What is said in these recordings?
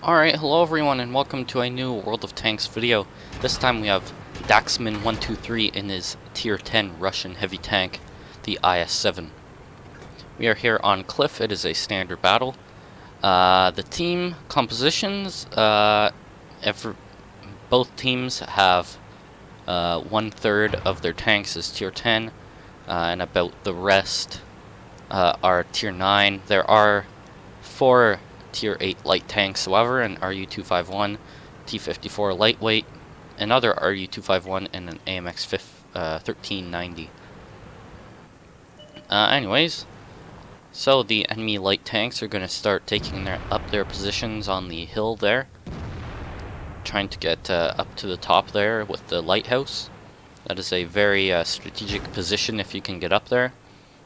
Alright, hello everyone and welcome to a new World of Tanks video. This time we have Daxman 123 in his Tier 10 Russian heavy tank, the IS-7. We are here on Cliff. It is a standard battle. The team compositions, both teams have 1/3 of their tanks as Tier 10, and about the rest are Tier 9. There are 4 Tier 8 light tanks, however, an RU-251, T-54 lightweight, another RU-251, and an AMX 1390. Anyways, so the enemy light tanks are going to start taking up their positions on the hill there, trying to get up to the top there with the lighthouse. That is a very strategic position if you can get up there,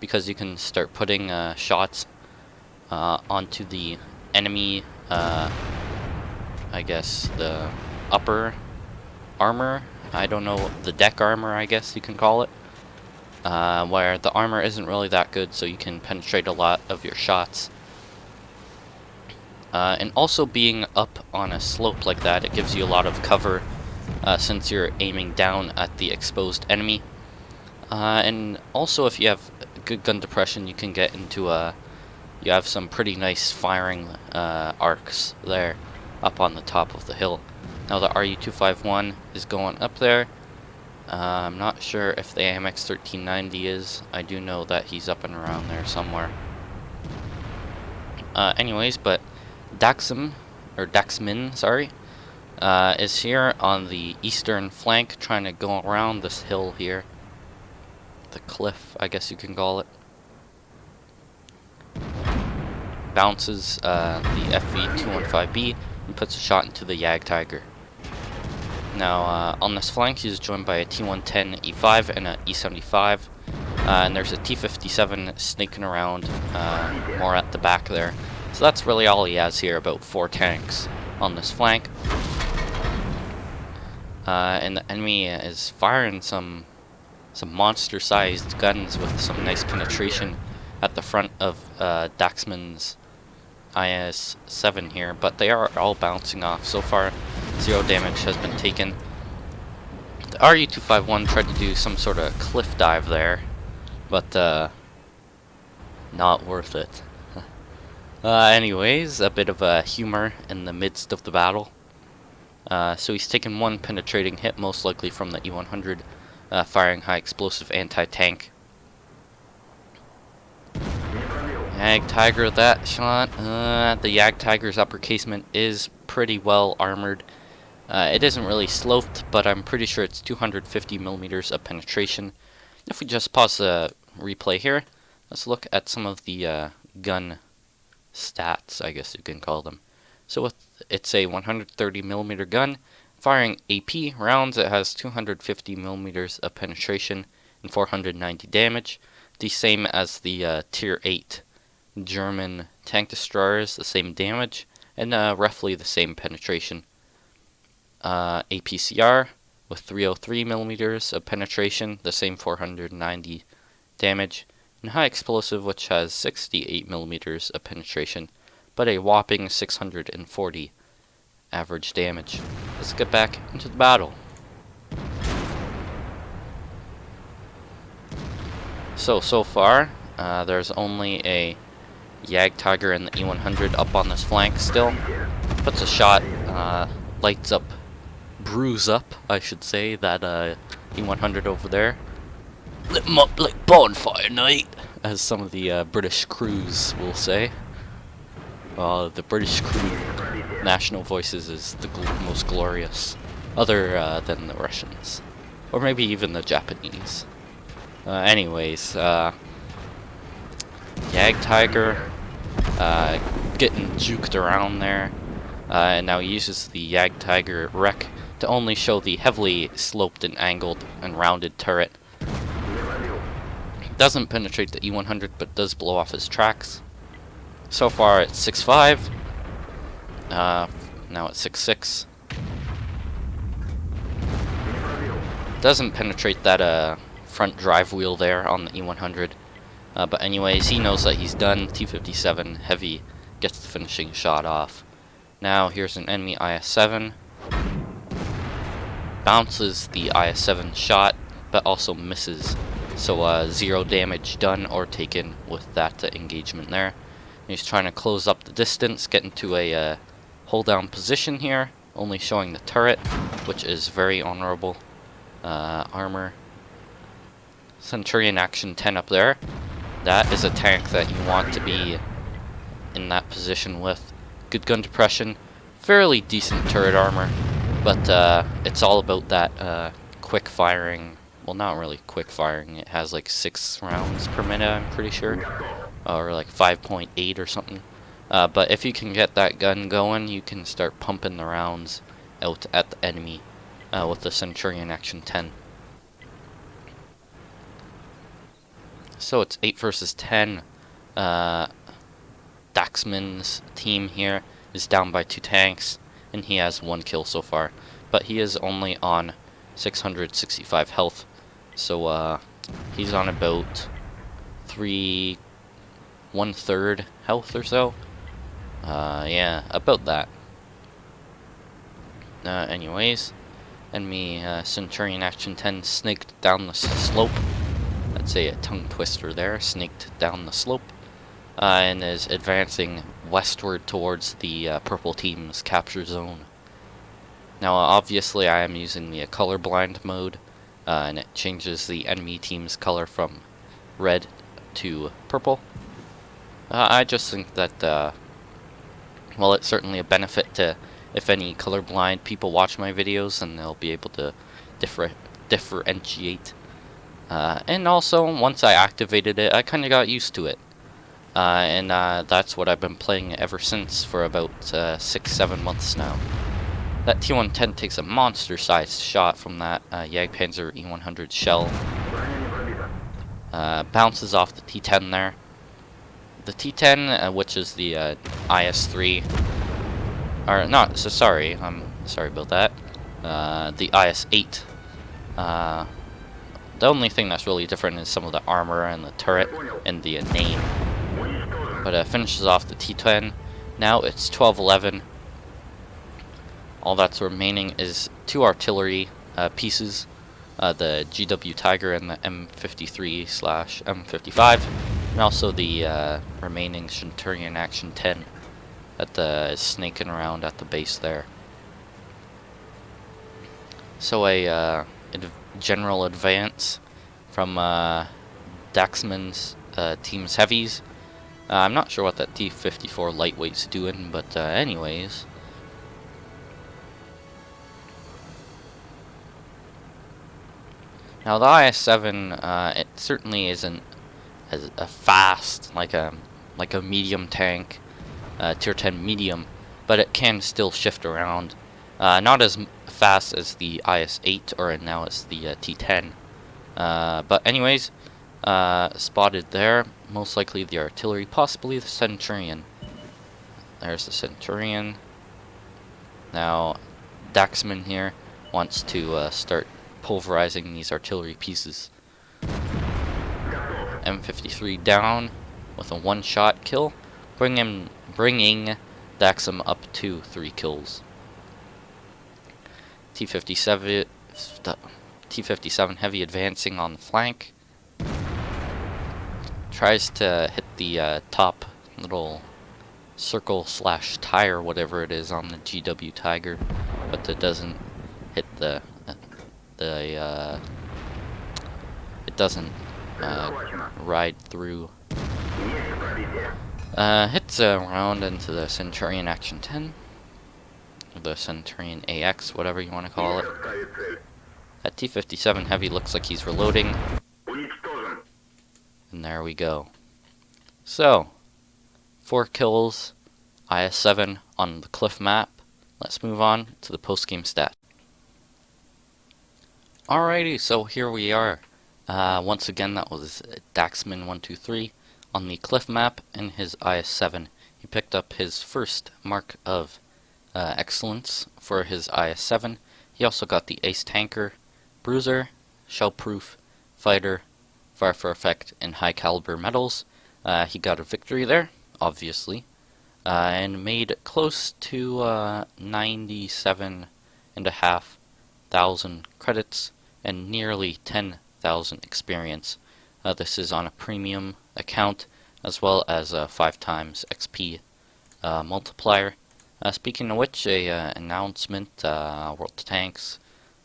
because you can start putting shots onto the enemy, I guess the upper armor, I don't know, the deck armor I guess you can call it, where the armor isn't really that good, so you can penetrate a lot of your shots. And also being up on a slope like that, it gives you a lot of cover since you're aiming down at the exposed enemy. And also if you have good gun depression, you can get into you have some pretty nice firing arcs there up on the top of the hill. Now the RU-251 is going up there. I'm not sure if the AMX 1390 is. I do know that he's up and around there somewhere. Anyways, but Daxman, sorry, is here on the eastern flank, trying to go around this hill here. The cliff, I guess you can call it. Bounces the FV-215B and puts a shot into the Jagdtiger. Now on this flank he's joined by a T-110 E5 and a E75, and there's a T-57 sneaking around more at the back there. So that's really all he has here, about 4 tanks on this flank. And the enemy is firing some monster-sized guns with some nice penetration at the front of Daxman's IS-7 here, but they are all bouncing off. So far, 0 damage has been taken. The RU-251 tried to do some sort of cliff dive there, but not worth it. Anyways, a bit of humor in the midst of the battle. So he's taken 1 penetrating hit, most likely from the E-100, firing high explosive anti-tank. Jagdtiger, that shot. The Jagdtiger's upper casement is pretty well armored. It isn't really sloped, but I'm pretty sure it's 250 millimeters of penetration. If we just pause the replay here, let's look at some of the gun stats, I guess you can call them. So it's a 130 millimeter gun, firing AP rounds. It has 250 millimeters of penetration and 490 damage, the same as the Tier 8 German tank destroyers, the same damage, and roughly the same penetration. APCR with 303 millimeters of penetration, the same 490 damage, and high explosive, which has 68 millimeters of penetration, but a whopping 640 average damage. Let's get back into the battle. So far, there's only a Jagdtiger and the E-100 up on this flank still. Puts a shot, lights up, brews up, I should say, that E-100 over there. Lit 'em up like bonfire night, as some of the British crews will say. The British crew national voices is the most glorious, other than the Russians, or maybe even the Japanese. Anyways, Jagdtiger getting juked around there, and now uses the Jagdtiger wreck to only show the heavily sloped and angled and rounded turret. Doesn't penetrate the E-100, but does blow off his tracks. So far it's 6.5. Now it's 6.6. Doesn't penetrate that front drive wheel there on the E-100. But anyways, he knows that he's done. T-57 heavy gets the finishing shot off. Now here's an enemy IS-7. Bounces the IS-7 shot, but also misses. So 0 damage done or taken with that engagement there. He's trying to close up the distance, get into a hold down position here, only showing the turret, which is very honorable. Armor. Centurion Action 10 up there. That is a tank that you want to be in that position with. Good gun depression, fairly decent turret armor, but it's all about that quick firing. Well, not really quick firing. It has like 6 rounds per minute, I'm pretty sure, or like 5.8 or something. But if you can get that gun going, you can start pumping the rounds out at the enemy with the Centurion Action 10. So it's 8 versus 10. Daxman's team here is down by 2 tanks, and he has 1 kill so far. But he is only on 665 health, so he's on about 1/3 health or so. Yeah, about that. Anyways, enemy Centurion Action 10 snaked down the slope. That's a tongue twister there. Snaked down the slope. And is advancing westward towards the purple team's capture zone. Now, obviously, I am using the colorblind mode, and it changes the enemy team's color from red to purple. I just think that, well, it's certainly a benefit to, if any colorblind people watch my videos, then they'll be able to differentiate. And also, once I activated it, I kind of got used to it. And that's what I've been playing ever since for about 6-7 months now. That T-110 takes a monster-sized shot from that Jagdpanzer E-100 shell. Bounces off the T-10 there. The T-10, which is the IS-3, or not, so sorry, I'm sorry about that. The IS-8. The only thing that's really different is some of the armor and the turret and the name. But finishes off the T-10. Now it's 12-11. All that's remaining is 2 artillery pieces, the GW Tiger and the M53/M55, and also the remaining Centurion Action 10 that is snaking around at the base there. So a general advance from Daxman's team's heavies. I'm not sure what that T-54 lightweight's doing, but anyways. Now the IS-7, it certainly isn't as fast like a medium tank, tier 10 medium, but it can still shift around. Not as fast as the IS-8 or now it's the T-10. But anyways, spotted there. Most likely the artillery, possibly the Centurion. There's the Centurion. Now, Daxman here wants to start pulverizing these artillery pieces. M53 down with a 1-shot kill, bringing Daxam up to 3 kills. T-57 heavy advancing on the flank. Tries to hit the top little circle/tire, whatever it is, on the GW Tiger, but it doesn't hit it doesn't ride through. Hits a round into the Centurion Action 10, or the Centurion AX, whatever you want to call it. That T-57 heavy looks like he's reloading. And there we go. So, 4 kills, IS-7 on the cliff map. Let's move on to the post-game stat. Alrighty, so here we are. Once again, that was Daxman123 on the cliff map in his IS-7. He picked up his first mark of excellence for his IS-7. He also got the Ace Tanker, Bruiser, Shellproof, Fighter, Fire for Effect, and High Caliber medals. He got a victory there, obviously. and made close to 97,500 credits and nearly 10,000 experience. This is on a premium account as well as a 5 times XP multiplier. Speaking of which, a announcement, World of Tanks,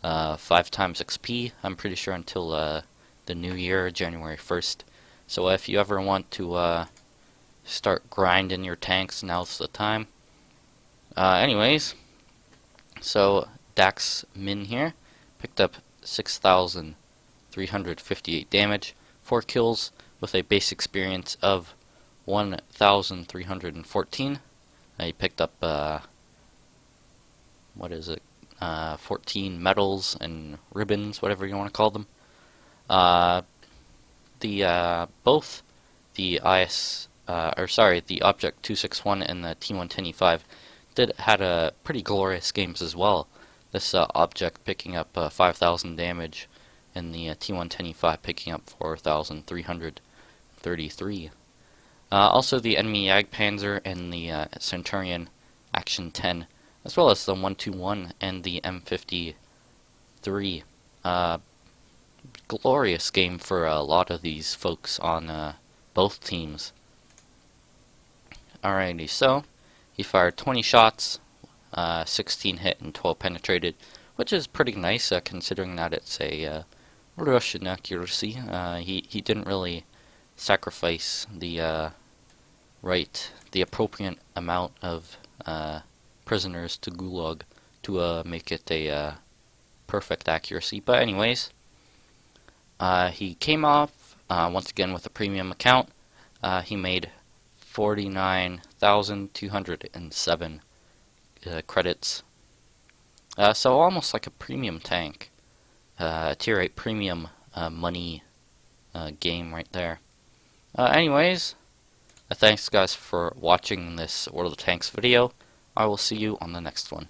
5 times XP, I'm pretty sure until the new year, January 1st. So if you ever want to start grinding your tanks, now's the time. Anyways, so Dax Min here picked up 6,358 damage, 4 kills with a base experience of 1,314. He picked up, 14 medals and ribbons, whatever you want to call them. Both the the Object 261 and the T110E5 had a pretty glorious games as well. This Object picking up 5,000 damage, and the T110E5 picking up 4,333. Also the enemy Jagdpanzer and the Centurion Action 10, as well as the 121 and the M53. Glorious game for a lot of these folks on both teams. Alrighty, so he fired 20 shots, 16 hit and 12 penetrated, which is pretty nice considering that it's a Russian accuracy. He didn't really sacrifice the appropriate amount of prisoners to Gulag to make it a perfect accuracy. But anyways, he came off once again with a premium account. He made 49,207 credits. So almost like a premium tank. Tier 8 premium money game right there. Anyways, thanks guys for watching this World of Tanks video. I will see you on the next one.